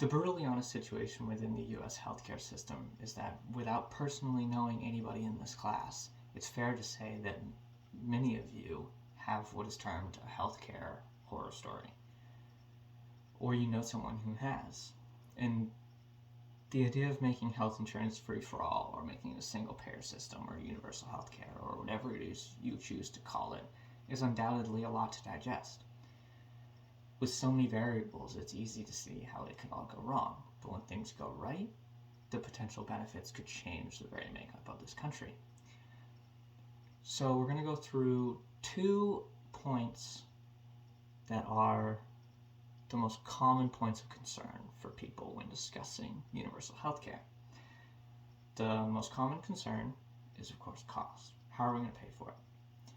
The brutally honest situation within the US healthcare system is that without personally knowing anybody in this class, it's fair to say that many of you have what is termed a healthcare horror story. Or you know someone who has. And the idea of making health insurance free for all, or making it a single payer system, or universal healthcare, or whatever it is you choose to call it, is undoubtedly a lot to digest. With so many variables, it's easy to see how it could all go wrong. But when things go right, the potential benefits could change the very makeup of this country. So we're going to go through 2 points that are the most common points of concern for people when discussing universal healthcare. The most common concern is, of course, cost. How are we going to pay for it?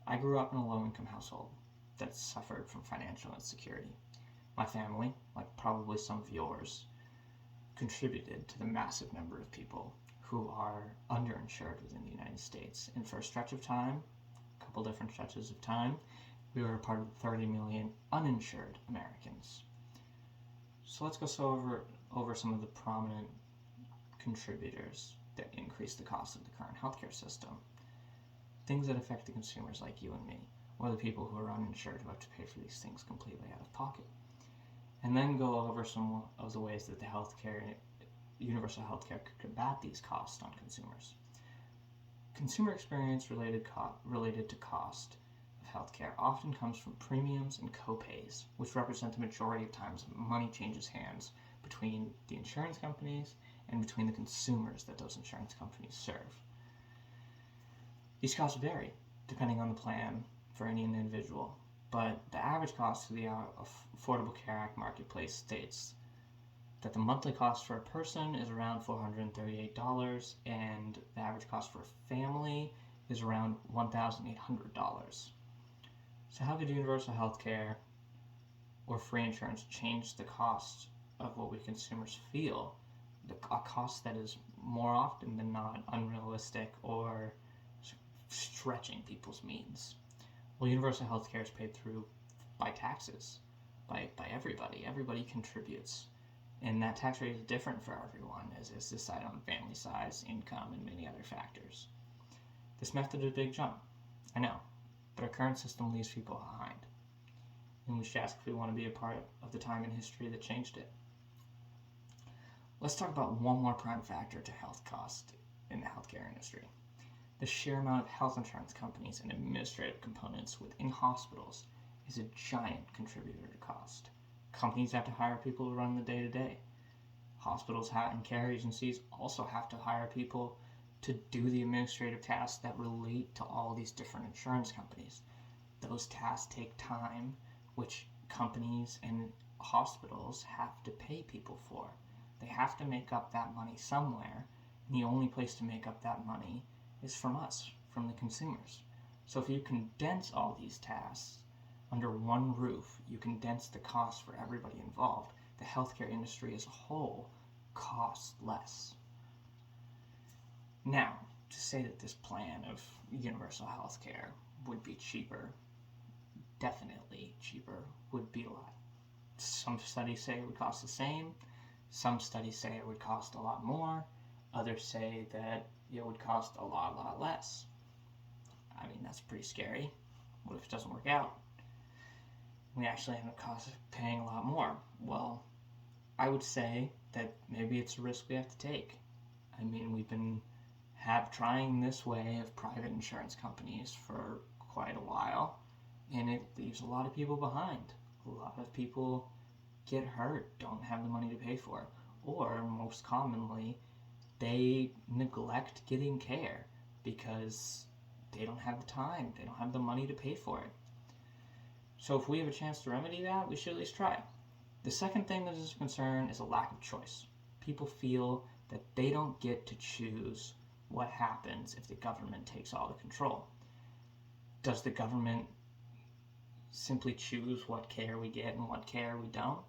I grew up in a low-income household that suffered from financial insecurity. My family, like probably some of yours, contributed to the massive number of people who are underinsured within the United States. And for a stretch of time, a couple different stretches of time, we were a part of the 30 million uninsured Americans. So let's go over some of the prominent contributors that increase the cost of the current healthcare system. Things that affect the consumers like you and me, or the people who are uninsured who have to pay for these things completely out of pocket. And then go over some of the ways that the universal healthcare could combat these costs on consumers. Consumer experience related to cost of healthcare often comes from premiums and copays, which represent the majority of times money changes hands between the insurance companies and between the consumers that those insurance companies serve. These costs vary depending on the plan for any individual, but the average cost to the Affordable Care Act marketplace states that the monthly cost for a person is around $438, and the average cost for a family is around $1,800. So how could universal health care or free insurance change the cost of what we consumers feel, a cost that is more often than not unrealistic or stretching people's means? Well, universal health care is paid by taxes, by everybody. Everybody contributes. And that tax rate is different for everyone, as is decided on family size, income, and many other factors. This method is a big jump, I know, but our current system leaves people behind. And we should ask if we want to be a part of the time in history that changed it. Let's talk about one more prime factor to health cost in the healthcare industry. The sheer amount of health insurance companies and administrative components within hospitals is a giant contributor to cost. Companies have to hire people to run the day-to-day. Hospitals and care agencies also have to hire people to do the administrative tasks that relate to all these different insurance companies. Those tasks take time, which companies and hospitals have to pay people for. They have to make up that money somewhere, and the only place to make up that money is from us, from the consumers. So if you condense all these tasks under one roof, you condense the cost for everybody involved. The healthcare industry as a whole costs less. Now, to say that this plan of universal healthcare would be cheaper, definitely cheaper, would be a lot. Some studies say it would cost the same. Some studies say it would cost a lot more. Others say that it would cost a lot less. I mean, that's pretty scary. What if it doesn't work out? We actually end up paying a lot more. Well, I would say that maybe it's a risk we have to take. I mean, we've been trying this way of private insurance companies for quite a while, and it leaves a lot of people behind. A lot of people get hurt, don't have the money to pay for it, or most commonly, they neglect getting care because they don't have the time, they don't have the money to pay for it. So if we have a chance to remedy that, we should at least try. The second thing that is a concern is a lack of choice. People feel that they don't get to choose what happens if the government takes all the control. Does the government simply choose what care we get and what care we don't?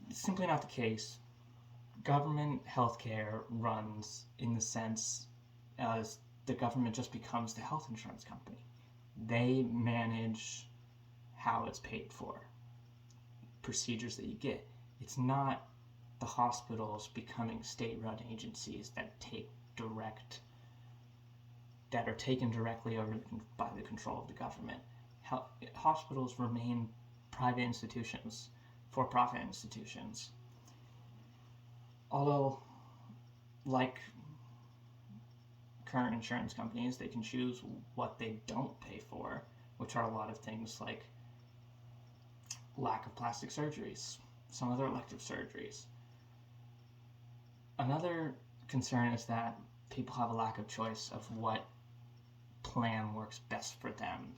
It's simply not the case. Government healthcare runs in the sense as the government just becomes the health insurance company. They manage how it's paid for, procedures that you get. It's not the hospitals becoming state-run agencies that are taken directly over by the control of the government. Hospitals remain private institutions, for-profit institutions. Although, like current insurance companies, they can choose what they don't pay for, which are a lot of things like lack of plastic surgeries, some other elective surgeries. Another concern is that people have a lack of choice of what plan works best for them.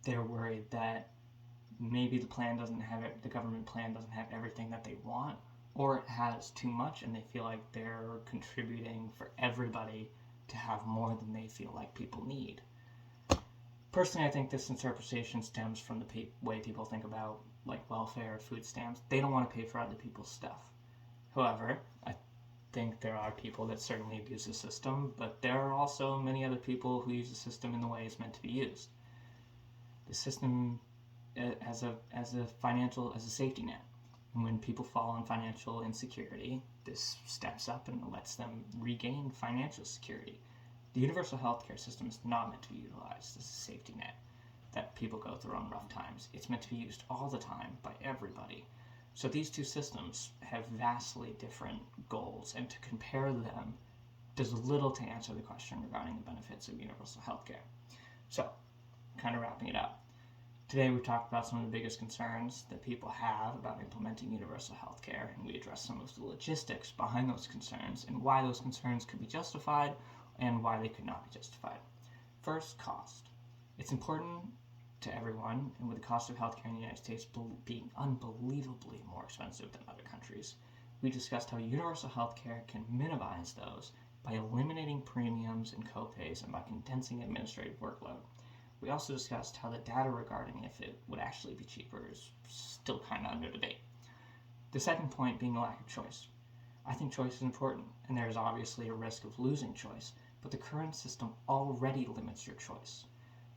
They're worried that maybe the government plan doesn't have everything that they want, or it has too much and they feel like they're contributing for everybody to have more than they feel like people need. Personally, I think this interpretation stems from the way people think about like welfare, food stamps. They don't want to pay for other people's stuff. However, I think there are people that certainly abuse the system, but there are also many other people who use the system in the way it's meant to be used. The system as a safety net. And when people fall in financial insecurity, this steps up and lets them regain financial security. The universal healthcare system is not meant to be utilized as a safety net that people go through on rough times. It's meant to be used all the time by everybody. So these two systems have vastly different goals, and to compare them does little to answer the question regarding the benefits of universal healthcare. So, kind of wrapping it up. Today we talked about some of the biggest concerns that people have about implementing universal healthcare, and we addressed some of the logistics behind those concerns and why those concerns could be justified and why they could not be justified. First, cost. It's important to everyone, and with the cost of healthcare in the United States being unbelievably more expensive than other countries, we discussed how universal healthcare can minimize those by eliminating premiums and copays and by condensing administrative workload. We also discussed how the data regarding if it would actually be cheaper is still kind of under debate. The second point being the lack of choice. I think choice is important, and there is obviously a risk of losing choice, but the current system already limits your choice.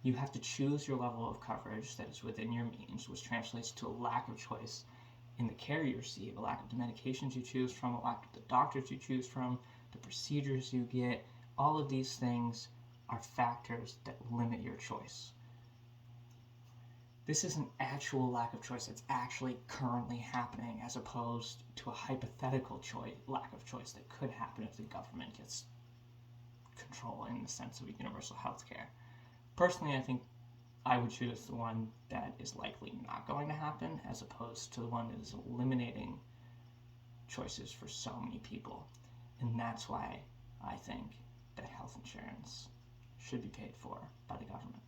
You have to choose your level of coverage that is within your means, which translates to a lack of choice in the care you receive, a lack of the medications you choose from, a lack of the doctors you choose from, the procedures you get. All of these things are factors that limit your choice. This is an actual lack of choice that's actually currently happening, as opposed to a hypothetical lack of choice that could happen if the government gets control in the sense of universal health care. Personally, I think I would choose the one that is likely not going to happen, as opposed to the one that is eliminating choices for so many people. And that's why I think that health insurance should be paid for by the government.